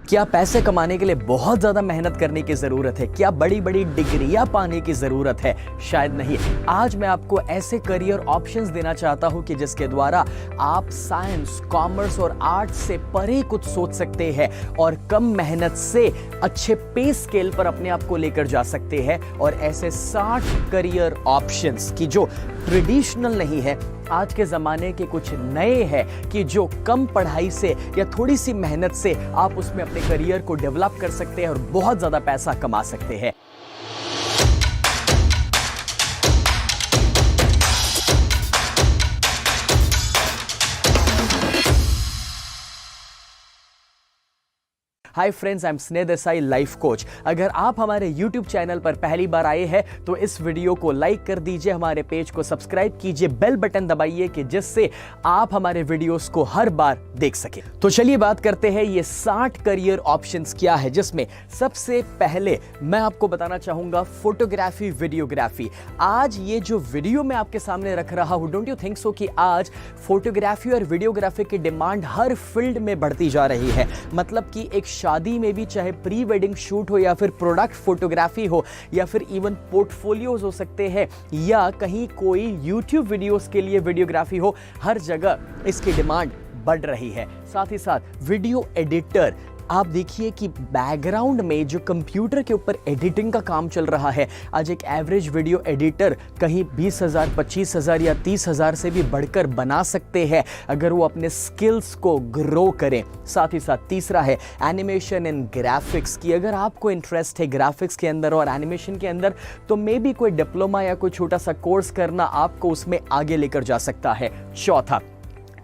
क्या पैसे कमाने के लिए बहुत ज़्यादा मेहनत करने की ज़रूरत है? क्या बड़ी बड़ी डिग्रियां पाने की ज़रूरत है? शायद नहीं। आज मैं आपको ऐसे करियर ऑप्शंस देना चाहता हूं कि जिसके द्वारा आप साइंस, कॉमर्स और आर्ट से परे कुछ सोच सकते हैं और कम मेहनत से अच्छे पे स्केल पर अपने आप को लेकर जा सकते हैं। और ऐसे 60 करियर ऑप्शंस की जो ट्रेडिशनल नहीं है, आज के ज़माने के कुछ नए हैं कि जो कम पढ़ाई से या थोड़ी सी मेहनत से आप उसमें अपने करियर को डेवलप कर सकते हैं और बहुत ज़्यादा पैसा कमा सकते हैं। हाय फ्रेंड्स, आई एम स्नेह देसाई, लाइफ कोच। अगर आप हमारे YouTube चैनल पर पहली बार आए हैं तो इस वीडियो को लाइक कर दीजिए, हमारे पेज को सब्सक्राइब कीजिए, बेल बटन दबाइए कि जिससे आप हमारे वीडियोस को हर बार देख सकें। तो चलिए बात करते हैं ये 60 करियर ऑप्शंस क्या है, जिसमें सबसे पहले मैं आपको बताना चाहूंगा फोटोग्राफी, वीडियोग्राफी। आज ये जो वीडियो मैं आपके सामने रख रहा हूं, डोंट यू थिंक सो कि आज फोटोग्राफी और वीडियोग्राफी की डिमांड हर फील्ड में बढ़ती जा रही है। मतलब कि एक शादी में भी, चाहे प्री वेडिंग शूट हो या फिर प्रोडक्ट फोटोग्राफी हो या फिर इवन पोर्टफोलियोज हो सकते हैं या कहीं कोई यूट्यूब वीडियोस के लिए वीडियोग्राफी हो, हर जगह इसकी डिमांड बढ़ रही है। साथ ही साथ वीडियो एडिटर, आप देखिए कि बैकग्राउंड में जो कंप्यूटर के ऊपर एडिटिंग का काम चल रहा है, आज एक एवरेज वीडियो एडिटर कहीं 20,000, 25,000 या 30,000 से भी बढ़कर बना सकते हैं अगर वो अपने स्किल्स को ग्रो करें। साथ ही साथ तीसरा है एनिमेशन एंड ग्राफिक्स की। अगर आपको इंटरेस्ट है ग्राफिक्स के अंदर और एनिमेशन के अंदर तो मे बी कोई डिप्लोमा या कोई छोटा सा कोर्स करना आपको उसमें आगे लेकर जा सकता है। चौथा,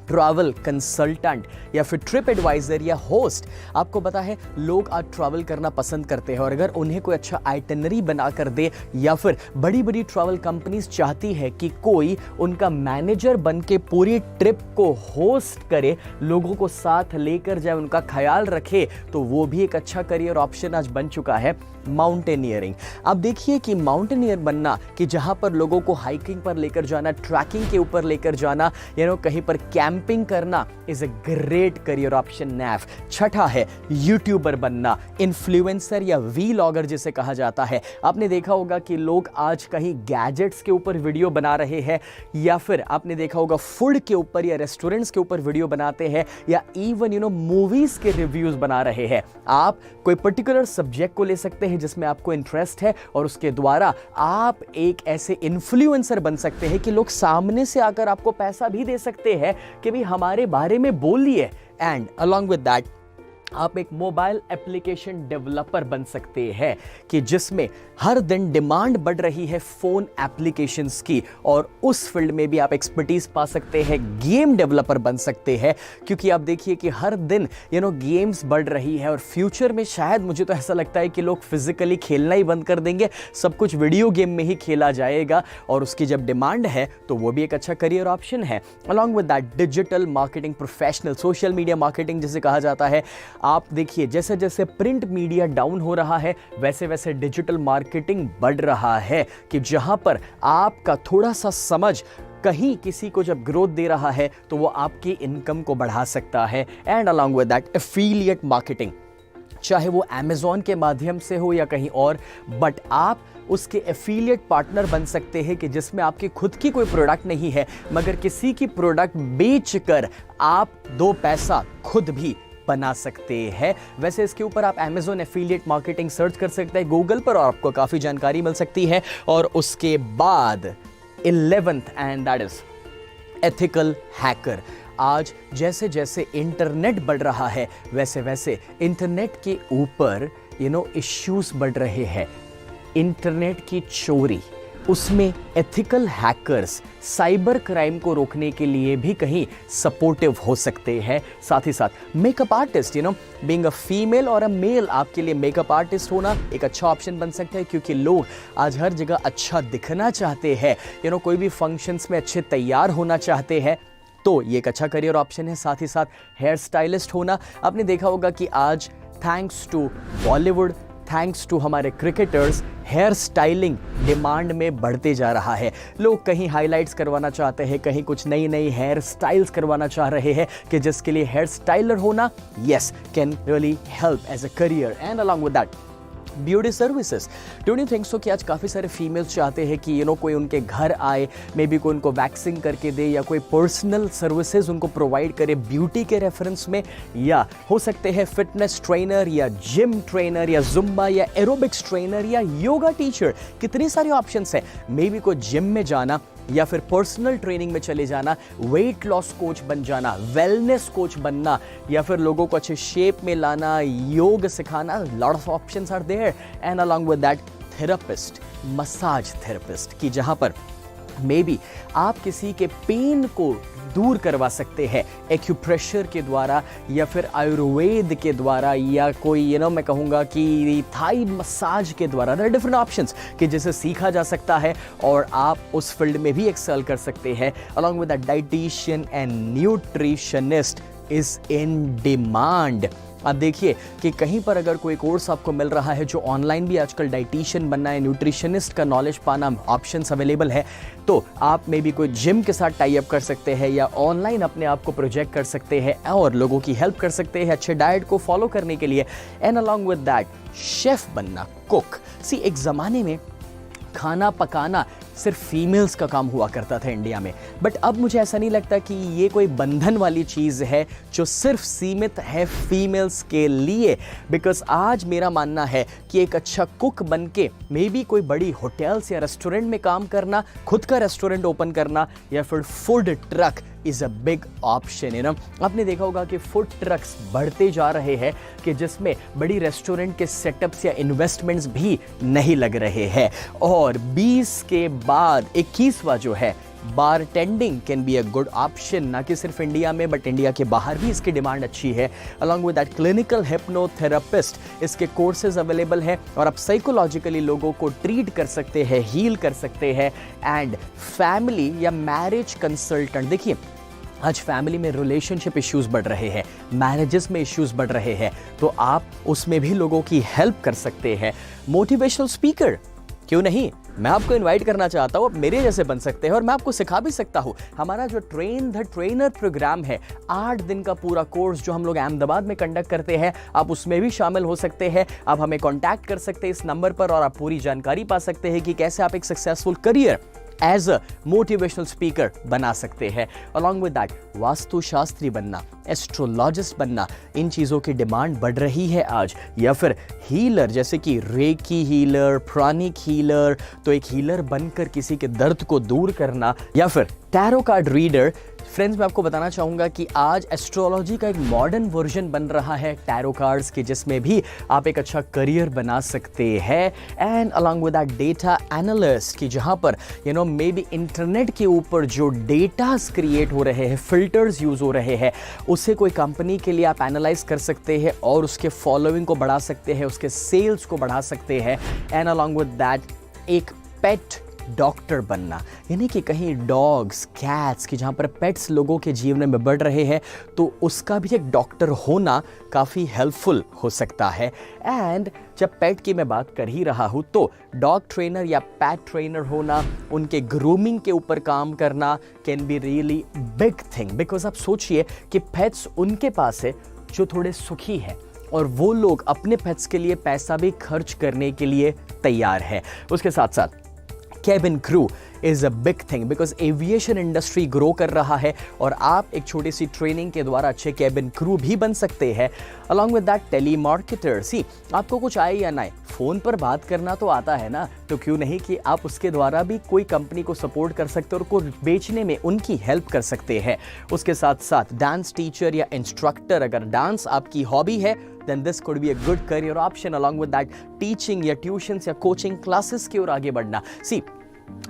ट्रैवल कंसल्टेंट या फिर ट्रिप एडवाइजर या होस्ट। आपको पता है लोग आज ट्रैवल करना पसंद करते हैं और अगर उन्हें कोई अच्छा आइटिनरी बना कर दे या फिर बड़ी बड़ी ट्रैवल कंपनीज चाहती है कि कोई उनका मैनेजर बन के पूरी ट्रिप को होस्ट करे, लोगों को साथ लेकर जाए, उनका ख्याल रखे, तो वो भी एक अच्छा करियर ऑप्शन आज बन चुका है। माउंटेनियरिंग। अब देखिए कि माउंटेनियर बनना, कि जहां पर लोगों को हाइकिंग पर लेकर जाना, ट्रैकिंग के ऊपर लेकर जाना, कहीं पर कैंपिंग करना, is a great career option. नैफ। छठा है यूट्यूबर बनना, इन्फ्लुएंसर या वीलॉगर जिसे कहा जाता है। आपने देखा होगा कि लोग आज कहीं गैजेट्स के ऊपर वीडियो बना रहे हैं या फिर आपने देखा होगा फूड के ऊपर या रेस्टोरेंट्स के ऊपर वीडियो बनाते हैं या इवन मूवीज के रिव्यूज बना रहे हैं। आप कोई पर्टिकुलर सब्जेक्ट को ले सकते हैं जिसमें आपको इंटरेस्ट है और उसके द्वारा आप एक ऐसे इन्फ्लुएंसर बन सकते हैं कि लोग सामने से आकर आपको पैसा भी दे सकते हैं कि भाई हमारे बारे में बोलिए। एंड अलॉन्ग विद दैट आप एक मोबाइल एप्लीकेशन डेवलपर बन सकते हैं कि जिसमें हर दिन डिमांड बढ़ रही है फोन एप्लीकेशंस की और उस फील्ड में भी आप एक्सपर्टीज पा सकते हैं। गेम डेवलपर बन सकते हैं क्योंकि आप देखिए कि हर दिन गेम्स बढ़ रही है और फ्यूचर में शायद मुझे तो ऐसा लगता है कि लोग फिजिकली खेलना ही बंद कर देंगे, सब कुछ वीडियो गेम में ही खेला जाएगा और उसकी जब डिमांड है तो वो भी एक अच्छा करियर ऑप्शन है। Along with that digital marketing professional, social media marketing जिसे कहा जाता है। आप देखिए जैसे जैसे प्रिंट मीडिया डाउन हो रहा है वैसे वैसे डिजिटल मार्केटिंग बढ़ रहा है कि जहां पर आपका थोड़ा सा समझ कहीं किसी को जब ग्रोथ दे रहा है तो वो आपकी इनकम को बढ़ा सकता है। And along with that affiliate marketing, चाहे वो अमेज़ॉन के माध्यम से हो या कहीं और, बट आप उसके एफिलिएट पार्टनर बन सकते हैं कि जिसमें आपकी खुद की कोई प्रोडक्ट नहीं है मगर किसी की प्रोडक्ट बेचकर आप 2 पैसा खुद भी बना सकते हैं। वैसे इसके ऊपर आप Amazon एफिलिएट मार्केटिंग सर्च कर सकते हैं गूगल पर और आपको काफ़ी जानकारी मिल सकती है। और उसके बाद 11th and that is ethical hacker. आज जैसे जैसे इंटरनेट बढ़ रहा है वैसे वैसे इंटरनेट के ऊपर इश्यूज बढ़ रहे हैं। इंटरनेट की चोरी, उसमें एथिकल हैकर्स साइबर क्राइम को रोकने के लिए भी कहीं सपोर्टिव हो सकते हैं। साथ ही साथ makeup artist, being a female और अ मेल, आपके लिए मेकअप आर्टिस्ट होना एक अच्छा ऑप्शन बन सकता है क्योंकि लोग आज हर जगह अच्छा दिखना चाहते हैं, कोई भी फंक्शंस में अच्छे तैयार होना चाहते हैं, तो ये एक अच्छा करियर ऑप्शन है। साथ ही साथ हेयर स्टाइलिस्ट होना, आपने देखा होगा कि आज thanks to Bollywood, thanks to हमारे क्रिकेटर्स हेयर स्टाइलिंग डिमांड में बढ़ते जा रहा है। लोग कहीं हाइलाइट्स करवाना चाहते हैं, कहीं कुछ नई नई हेयर स्टाइल्स करवाना चाह रहे हैं, कि जिसके लिए हेयर स्टाइलर होना yes can really help as a career. And along with that beauty services, don't you think so कि आज काफ़ी सारे फीमेल्स चाहते हैं कि कोई उनके घर आए, मे बी कोई उनको वैक्सिंग करके दे या कोई पर्सनल सर्विसेज उनको प्रोवाइड करे ब्यूटी के रेफरेंस में, या हो सकते हैं फिटनेस ट्रेनर या जिम ट्रेनर या जुम्बा या एरोबिक्स ट्रेनर या योगा टीचर। कितने सारे ऑप्शंस हैं। मे बी कोई जिम में जाना या फिर पर्सनल ट्रेनिंग में चले जाना, वेट लॉस कोच बन जाना, वेलनेस कोच बनना, या फिर लोगों को अच्छे शेप में लाना, योग सिखाना। Lot of options are there. And along with that therapist, massage therapist, कि जहां पर मे बी आप किसी के पेन को दूर करवा सकते हैं एक्यूप्रेशर के द्वारा या फिर आयुर्वेद के द्वारा, या कोई मैं कहूँगा कि थाई मसाज के द्वारा। देयर आर डिफरेंट ऑप्शंस कि जिसे सीखा जा सकता है और आप उस फील्ड में भी एक्सेल कर सकते हैं। Along with that dietitian and nutritionist is in demand. आप देखिए कि कहीं पर अगर कोई कोर्स आपको मिल रहा है जो ऑनलाइन भी आजकल डाइटिशियन बनना है, न्यूट्रिशनिस्ट का नॉलेज पाना, ऑप्शंस अवेलेबल है, तो आप मे बी कोई जिम के साथ टाई अप कर सकते हैं या ऑनलाइन अपने आप को प्रोजेक्ट कर सकते हैं और लोगों की हेल्प कर सकते हैं अच्छे डाइट को फॉलो करने के लिए। And along with that chef बनना, कुक। सी, एक ज़माने में खाना पकाना सिर्फ फीमेल्स का काम हुआ करता था इंडिया में, बट अब मुझे ऐसा नहीं लगता कि ये कोई बंधन वाली चीज़ है जो सिर्फ सीमित है फीमेल्स के लिए। बिकॉज आज मेरा मानना है कि एक अच्छा कुक बन के मे बी कोई बड़ी होटल्स या रेस्टोरेंट में काम करना, खुद का रेस्टोरेंट ओपन करना, या फिर food truck is a big option. आपने देखा होगा कि फूड ट्रक्स बढ़ते जा रहे हैं कि जिसमें बड़ी रेस्टोरेंट के सेटअप्स या इन्वेस्टमेंट्स भी नहीं लग रहे हैं। और 20 के बाद 21वां जो है, bartending can be a good option, ना कि सिर्फ इंडिया में बट इंडिया के बाहर भी इसकी डिमांड अच्छी है। Along with that clinical hypnotherapist, इसके कोर्सेज अवेलेबल हैं और आप साइकोलॉजिकली लोगों को ट्रीट कर सकते हैं, हील कर सकते हैं। एंड फैमिली या मैरिज कंसल्टेंट, देखिए आज फैमिली में रिलेशनशिप इश्यूज बढ़ रहे हैं, मैरिजेस में इश्यूज बढ़ रहे हैं, तो आप उसमें भी लोगों की हेल्प कर सकते हैं। मोटिवेशनल स्पीकर, क्यों नहीं, मैं आपको इनवाइट करना चाहता हूँ, आप मेरे जैसे बन सकते हैं और मैं आपको सिखा भी सकता हूँ। हमारा जो ट्रेन द ट्रेनर प्रोग्राम है, 8 दिन का पूरा कोर्स जो हम लोग अहमदाबाद में कंडक्ट करते हैं, आप उसमें भी शामिल हो सकते हैं। आप हमें कांटेक्ट कर सकते हैं इस नंबर पर और आप पूरी जानकारी पा सकते हैं कि कैसे आप एक successful career as a motivational speaker बना सकते हैं। अलॉन्ग विद दैट वास्तुशास्त्री बनना, एस्ट्रोलॉजिस्ट बनना, इन चीज़ों की डिमांड बढ़ रही है आज। या फिर हीलर, जैसे कि रेकी हीलर, प्राणिक हीलर, तो एक हीलर बनकर किसी के दर्द को दूर करना, या फिर टैरो कार्ड रीडर। फ्रेंड्स, मैं आपको बताना चाहूँगा कि आज एस्ट्रोलॉजी का एक मॉडर्न वर्जन बन रहा है टैरो कार्ड्स के, जिसमें भी आप एक अच्छा करियर बना सकते हैं। And along with that data analyst, की जहाँ पर मे बी इंटरनेट के ऊपर जो डेटास क्रिएट हो रहे हैं, फिल्टर्स यूज़ हो रहे हैं, उसे कोई कंपनी के लिए आप एनालाइज कर सकते हैं और उसके फॉलोइंग को बढ़ा सकते हैं, उसके सेल्स को बढ़ा सकते हैं। एंड अलॉन्ग विद दैट एक पेट डॉक्टर बनना, यानी कि कहीं डॉग्स, कैट्स की जहाँ पर पेट्स लोगों के जीवन में बढ़ रहे हैं, तो उसका भी एक डॉक्टर होना काफ़ी हेल्पफुल हो सकता है। एंड जब पेट की मैं बात कर ही रहा हूँ, तो डॉग ट्रेनर या पेट ट्रेनर होना, उनके ग्रूमिंग के ऊपर काम करना can be really big thing. Because आप सोचिए कि पेट्स उनके पास है जो थोड़े सुखी है और वो लोग अपने पेट्स के लिए पैसा भी खर्च करने के लिए तैयार है। उसके साथ साथ cabin crew is a big thing, because aviation industry grow कर रहा है और आप एक छोटी सी ट्रेनिंग के द्वारा अच्छे कैबिन क्रू भी बन सकते हैं। Along with that telemarketer, सी आपको कुछ आए या ना आए, फ़ोन पर बात करना तो आता है ना, तो क्यों नहीं कि आप उसके द्वारा भी कोई कंपनी को सपोर्ट कर सकते हैं और उनको बेचने में उनकी हेल्प कर सकते हैं। उसके साथ साथ डांस टीचर या इंस्ट्रक्टर, अगर डांस आपकी हॉबी है then this could be a good career option. Along with that, teaching या ट्यूशन्स या कोचिंग क्लासेस की ओर आगे बढ़ना। सी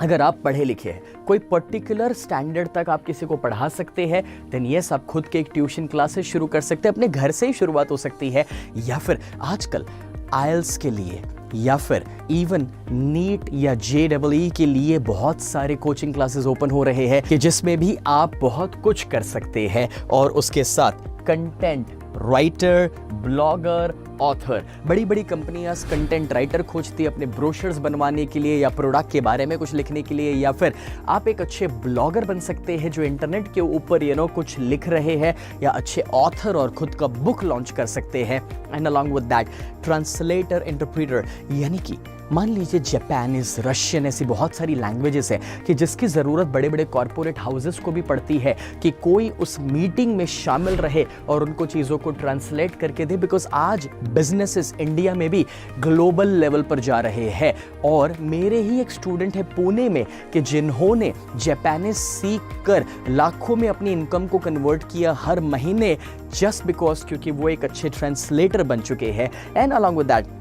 अगर आप पढ़े लिखे हैं, कोई पर्टिकुलर स्टैंडर्ड तक आप किसी को पढ़ा सकते हैं, देन यस आप खुद के एक ट्यूशन क्लासेस शुरू कर सकते हैं, अपने घर से ही शुरुआत हो सकती है। या फिर आजकल आइल्स के लिए या फिर इवन नीट या JEE के लिए बहुत सारे कोचिंग क्लासेस ओपन हो रहे हैं कि जिसमें भी आप बहुत कुछ कर सकते हैं। और उसके साथ कंटेंट राइटर, ब्लॉगर, ऑथर। बड़ी बड़ी कंपनियां कंटेंट राइटर खोजती है अपने ब्रोशर्स बनवाने के लिए या प्रोडक्ट के बारे में कुछ लिखने के लिए, या फिर आप एक अच्छे ब्लॉगर बन सकते हैं जो इंटरनेट के ऊपर कुछ लिख रहे हैं, या अच्छे ऑथर और खुद का बुक लॉन्च कर सकते हैं। And along with that translator, interpreter, यानी कि मान लीजिए जापानीज, रशियन, ऐसी बहुत सारी लैंग्वेजेस है कि जिसकी ज़रूरत बड़े बड़े कॉरपोरेट हाउसेस को भी पड़ती है कि कोई उस मीटिंग में शामिल रहे और उनको चीज़ों को ट्रांसलेट करके दे, बिकॉज आज बिजनेसेस इंडिया में भी ग्लोबल लेवल पर जा रहे हैं। और मेरे ही एक स्टूडेंट है पुणे में कि जिन्होंने जापानीज सीख कर लाखों में अपनी इनकम को कन्वर्ट किया हर महीने, जस्ट बिकॉज क्योंकि वो एक अच्छे ट्रांसलेटर बन चुके हैं। And along with that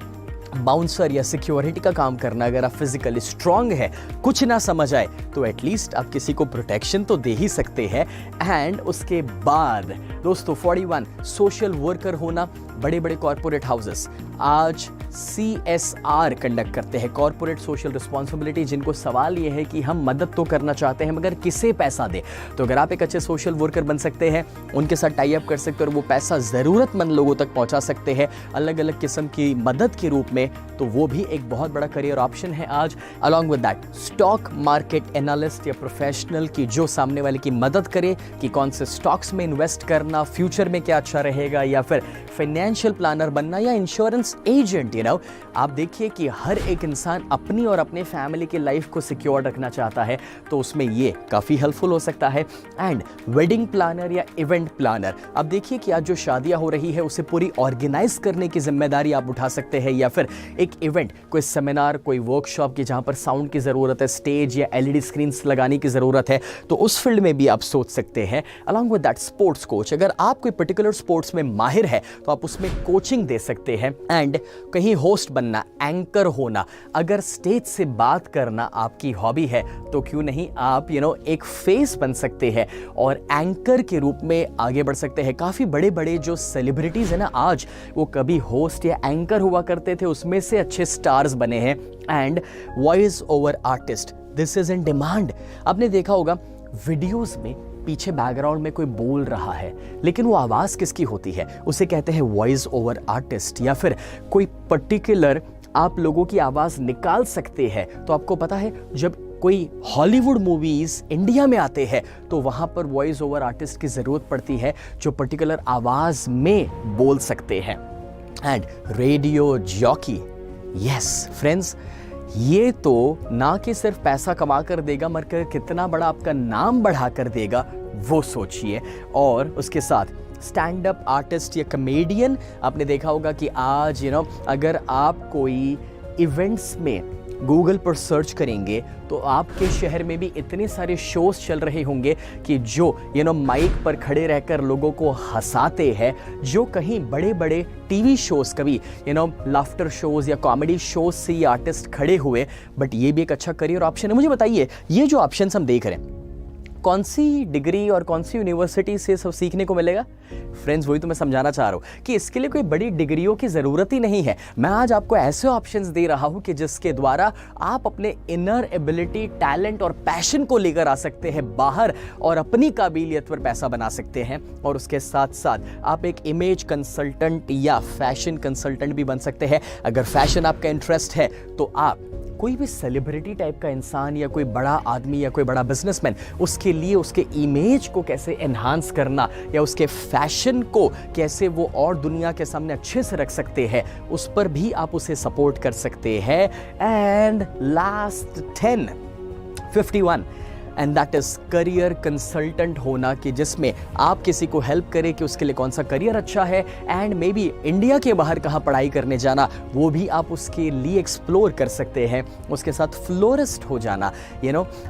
bouncer या सिक्योरिटी का काम करना, अगर आप फिजिकली स्ट्रांग है, कुछ ना समझ आए तो एटलीस्ट आप किसी को प्रोटेक्शन तो दे ही सकते हैं। एंड उसके बाद दोस्तों 41 सोशल वर्कर होना। बड़े बड़े कॉर्पोरेट हाउसेस आज CSR कंडक्ट करते हैं, कॉर्पोरेट सोशल रिस्पॉन्सिबिलिटी, जिनको सवाल ये है कि हम मदद तो करना चाहते हैं मगर किसे पैसा दे। तो अगर आप एक अच्छे सोशल वर्कर बन सकते हैं, उनके साथ टाई अप कर सकते हैं और वो पैसा ज़रूरतमंद लोगों तक पहुंचा सकते हैं अलग अलग किस्म की मदद के रूप में, तो वो भी एक बहुत बड़ा करियर ऑप्शन है आज। Along with that stock market analyst या प्रोफेशनल की जो सामने वाले की मदद करे कि कौन से स्टॉक्स में इन्वेस्ट करना, फ्यूचर में क्या अच्छा रहेगा, या फिर फाइनेंशियल प्लानर बनना या इंश्योरेंस एजेंट। आप देखिए कि हर एक इंसान अपनी और अपने फैमिली की लाइफ को सिक्योर रखना चाहता है, तो उसमें ये काफ़ी हेल्पफुल हो सकता है। एंड वेडिंग प्लानर या इवेंट प्लानर, अब देखिए कि आज जो शादियां हो रही है उसे पूरी ऑर्गेनाइज करने की जिम्मेदारी आप उठा सकते हैं, या फिर एक इवेंट, कोई सेमिनार, कोई वर्कशॉप की जहां पर साउंड की ज़रूरत है, स्टेज या LED स्क्रीन्स लगाने की ज़रूरत है, तो उस फील्ड में भी आप सोच सकते हैं। Along with that sports coach, अगर आप कोई पर्टिकुलर स्पोर्ट्स में माहिर है तो आप उसमें कोचिंग दे सकते हैं। एंड कहीं होस्ट बनना, एंकर होना, अगर स्टेज से बात करना आपकी हॉबी है तो क्यों नहीं आप एक फेस बन सकते हैं और एंकर के रूप में आगे बढ़ सकते हैं। काफ़ी बड़े बड़े जो सेलिब्रिटीज़ हैं ना आज, वो कभी होस्ट या एंकर हुआ करते थे, उसमें से अच्छे स्टार्स बने हैं। And voice over artist, this is in demand. आपने देखा होगा वीडियोस में पीछे बैकग्राउंड में कोई बोल रहा है, लेकिन वो आवाज़ किसकी होती है, उसे कहते हैं वॉइस ओवर आर्टिस्ट। या फिर कोई पर्टिकुलर आप लोगों की आवाज़ निकाल सकते हैं। तो आपको पता है जब कोई हॉलीवुड मूवीज़ इंडिया में आते हैं तो वहाँ पर वॉइस ओवर आर्टिस्ट की ज़रूरत पड़ती है जो पर्टिकुलर आवाज़ में बोल सकते हैं। And radio jockey, yes friends, ये तो ना कि सिर्फ पैसा कमा कर देगा मगर कितना बड़ा आपका नाम बढ़ा कर देगा वो सोचिए। और उसके साथ स्टैंड अप आर्टिस्ट या कमेडियन, आपने देखा होगा कि आज अगर आप कोई इवेंट्स में गूगल पर सर्च करेंगे तो आपके शहर में भी इतने सारे शोज चल रहे होंगे कि जो माइक पर खड़े रहकर लोगों को हंसाते हैं, जो कहीं बड़े बड़े टीवी शोज, कभी लाफ्टर शोज या कॉमेडी शोज से ये आर्टिस्ट खड़े हुए। बट ये भी एक अच्छा करियर ऑप्शन है। मुझे बताइए, ये जो ऑप्शंस हम देख रहे हैं, कौन सी डिग्री और कौन सी यूनिवर्सिटी से सब सीखने को मिलेगा? फ्रेंड्स, वही तो मैं समझाना चाह रहा हूँ कि इसके लिए कोई बड़ी डिग्रियों की ज़रूरत ही नहीं है। मैं आज आपको ऐसे ऑप्शंस दे रहा हूँ कि जिसके द्वारा आप अपने इनर एबिलिटी, टैलेंट और पैशन को लेकर आ सकते हैं बाहर और अपनी काबिलियत पर पैसा बना सकते हैं। और उसके साथ साथ आप एक इमेज कंसल्टेंट या फैशन कंसल्टेंट भी बन सकते हैं। अगर फैशन आपका इंटरेस्ट है तो आप कोई भी सेलिब्रिटी टाइप का इंसान या कोई बड़ा आदमी या कोई बड़ा बिजनेसमैन, उसके लिए उसके इमेज को कैसे एनहांस करना या उसके फैशन को कैसे वो और दुनिया के सामने अच्छे से रख सकते हैं, उस पर भी आप उसे सपोर्ट कर सकते हैं। And last 10, 51, and that is career consultant होना, कि जिसमें आप किसी को हेल्प करें कि उसके लिए कौन सा करियर अच्छा है एंड मे बी इंडिया के बाहर कहाँ पढ़ाई करने जाना, वो भी आप उसके लिए एक्सप्लोर कर सकते हैं। उसके साथ फ्लोरिस्ट हो जाना,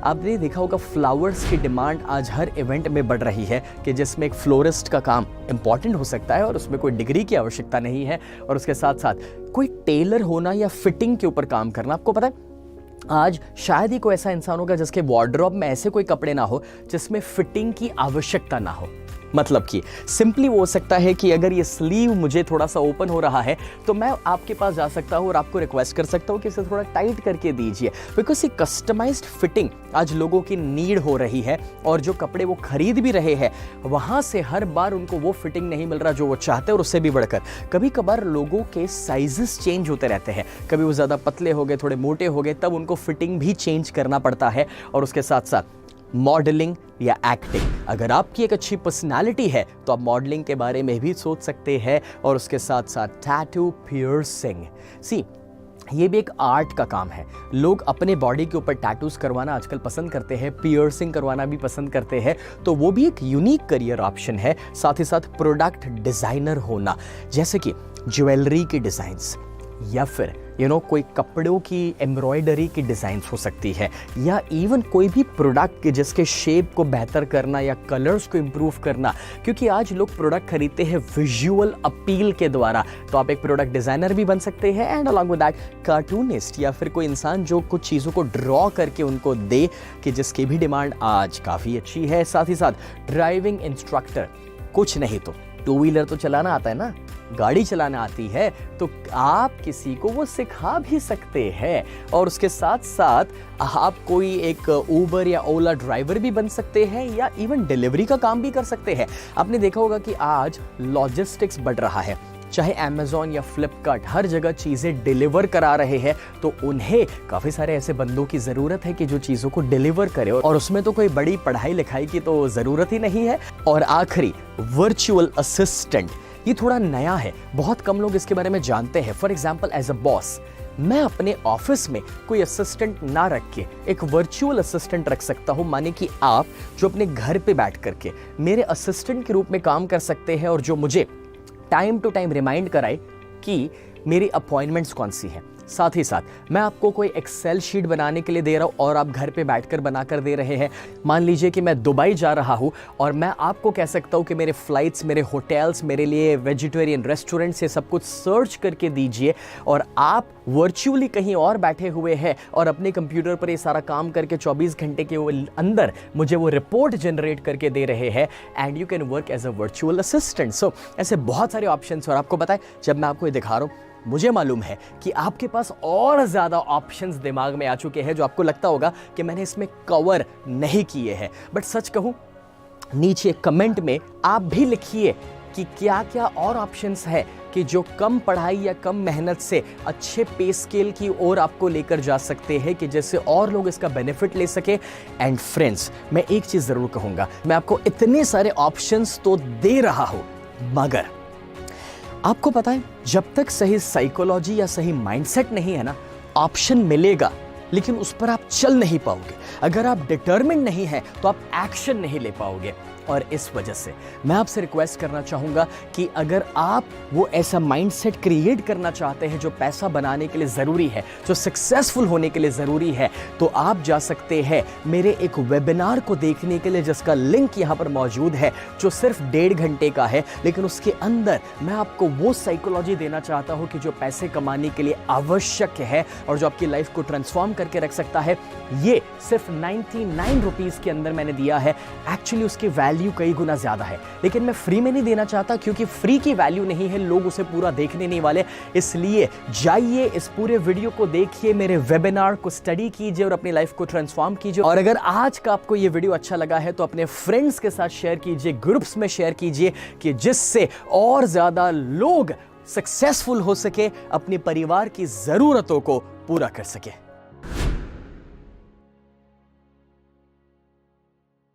आपने देखा होगा फ्लावर्स की डिमांड आज हर इवेंट में बढ़ रही है कि जिसमें एक फ्लोरिस्ट का काम इंपॉर्टेंट हो सकता है और उसमें कोई डिग्री की आवश्यकता नहीं है। और उसके साथ साथ कोई टेलर होना या फिटिंग के ऊपर काम करना। आपको पता है आज शायद ही कोई ऐसा इंसान होगा जिसके वार्डरोब में ऐसे कोई कपड़े ना हो जिसमें फिटिंग की आवश्यकता ना हो। मतलब कि सिंपली वो हो सकता है कि अगर ये स्लीव मुझे थोड़ा सा ओपन हो रहा है तो मैं आपके पास जा सकता हूँ और आपको रिक्वेस्ट कर सकता हूँ कि इसे थोड़ा टाइट करके दीजिए, बिकॉज ये कस्टमाइज्ड फिटिंग आज लोगों की नीड हो रही है और जो कपड़े वो खरीद भी रहे हैं वहाँ से हर बार उनको वो फिटिंग नहीं मिल रहा जो वो चाहते हैं, और उससे भी बढ़कर कभी कभार लोगों के साइजेस चेंज होते रहते हैं, कभी वो ज़्यादा पतले हो गए, थोड़े मोटे हो गए, तब उनको फिटिंग भी चेंज करना पड़ता है। और उसके साथ साथ मॉडलिंग या एक्टिंग, अगर आपकी एक अच्छी पर्सनालिटी है तो आप मॉडलिंग के बारे में भी सोच सकते हैं। और उसके साथ साथ टैटू पियर्सिंग, सी ये भी एक आर्ट का काम है। लोग अपने बॉडी के ऊपर टैटूज करवाना आजकल पसंद करते हैं, पियर्सिंग करवाना भी पसंद करते हैं, तो वो भी एक यूनिक करियर ऑप्शन है। साथ ही साथ प्रोडक्ट डिजाइनर होना, जैसे कि ज्वेलरी के डिजाइन्स या फिर कोई कपड़ों की एम्ब्रॉयडरी की डिज़ाइंस हो सकती है, या इवन कोई भी प्रोडक्ट के जिसके शेप को बेहतर करना या कलर्स को इम्प्रूव करना, क्योंकि आज लोग प्रोडक्ट खरीदते हैं विजुअल अपील के द्वारा। तो आप एक प्रोडक्ट डिज़ाइनर भी बन सकते हैं and along with that cartoonist, या फिर कोई इंसान जो कुछ चीज़ों को ड्रॉ करके उनको दे कि जिसकी भी डिमांड आज काफ़ी अच्छी है। साथ ही साथ ड्राइविंग इंस्ट्रक्टर, कुछ नहीं तो टू व्हीलर तो चलाना आता है ना, गाड़ी चलाना आती है, तो आप किसी को वो सिखा भी सकते हैं। और उसके साथ साथ आप कोई एक उबर या ओला ड्राइवर भी बन सकते हैं, या इवन डिलीवरी का काम भी कर सकते हैं। आपने देखा होगा कि आज लॉजिस्टिक्स बढ़ रहा है, चाहे अमेज़ॉन या फ्लिपकार्ट, हर जगह चीज़ें डिलीवर करा रहे हैं, तो उन्हें काफ़ी सारे ऐसे बंदों की ज़रूरत है कि जो चीज़ों को डिलीवर करे, और उसमें तो कोई बड़ी पढ़ाई लिखाई की तो ज़रूरत ही नहीं है। और आखिरी, वर्चुअल असिस्टेंट, ये थोड़ा नया है, बहुत कम लोग इसके बारे में जानते हैं। For example, as a boss मैं अपने ऑफिस में कोई असिस्टेंट ना रख के एक वर्चुअल असिस्टेंट रख सकता हूं, माने कि आप जो अपने घर पे बैठ करके मेरे असिस्टेंट के रूप में काम कर सकते हैं, और जो मुझे टाइम टू टाइम रिमाइंड कराए कि मेरी अपॉइंटमेंट्स कौन सी हैं। साथ ही साथ मैं आपको कोई एक्सेल शीट बनाने के लिए दे रहा हूं और आप घर पे बैठकर बनाकर दे रहे हैं। मान लीजिए कि मैं दुबई जा रहा हूं और मैं आपको कह सकता हूं कि मेरे फ्लाइट्स, मेरे होटल्स, मेरे लिए वेजिटेरियन रेस्टोरेंट से सब कुछ सर्च करके दीजिए, और आप वर्चुअली कहीं और बैठे हुए हैं और अपने कंप्यूटर पर ये सारा काम करके 24 घंटे के अंदर मुझे वो रिपोर्ट जनरेट करके दे रहे हैं, and you can work as a virtual assistant. So ऐसे बहुत सारे ऑप्शंस। और आपको पता है, जब मैं आपको ये दिखा रहा हूं, मुझे मालूम है कि आपके पास और ज़्यादा ऑप्शंस दिमाग में आ चुके हैं जो आपको लगता होगा कि मैंने इसमें कवर नहीं किए हैं। बट सच कहूं, नीचे कमेंट में आप भी लिखिए कि क्या क्या और ऑप्शंस है कि जो कम पढ़ाई या कम मेहनत से अच्छे पे स्केल की ओर आपको लेकर जा सकते हैं, कि जैसे और लोग इसका बेनिफिट ले सके। एंड फ्रेंड्स, मैं एक चीज़ ज़रूर कहूँगा, मैं आपको इतने सारे ऑप्शंस तो दे रहा हूँ, मगर आपको पता है, जब तक सही साइकोलॉजी या सही माइंडसेट नहीं है ना, ऑप्शन मिलेगा लेकिन उस पर आप चल नहीं पाओगे। अगर आप डिटर्मिन्ड नहीं हैं तो आप एक्शन नहीं ले पाओगे। और इस वजह से मैं आपसे रिक्वेस्ट करना चाहूँगा कि अगर आप वो ऐसा माइंडसेट क्रिएट करना चाहते हैं जो पैसा बनाने के लिए ज़रूरी है, जो सक्सेसफुल होने के लिए ज़रूरी है, तो आप जा सकते हैं मेरे एक वेबिनार को देखने के लिए, जिसका लिंक यहाँ पर मौजूद है, जो सिर्फ 1.5 घंटे का है। लेकिन उसके अंदर मैं आपको वो साइकोलॉजी देना चाहता हूँ कि जो पैसे कमाने के लिए आवश्यक है और जो आपकी लाइफ को ट्रांसफॉर्म करके रख सकता है। ये सिर्फ 99 रुपीज़ के अंदर मैंने दिया है। एक्चुअली उसकी वैल्यू कई गुना ज़्यादा है, लेकिन मैं फ्री में नहीं देना चाहता, क्योंकि फ्री की वैल्यू नहीं है, लोग उसे पूरा देखने नहीं वाले। इसलिए जाइए, इस पूरे वीडियो को देखिए, मेरे वेबिनार को स्टडी कीजिए और अपनी लाइफ को ट्रांसफॉर्म कीजिए। और अगर आज का आपको ये वीडियो अच्छा लगा है तो अपने फ्रेंड्स के साथ शेयर कीजिए, ग्रुप्स में शेयर कीजिए, कि जिससे और ज़्यादा लोग सक्सेसफुल हो सके, अपने परिवार की ज़रूरतों को पूरा कर सके।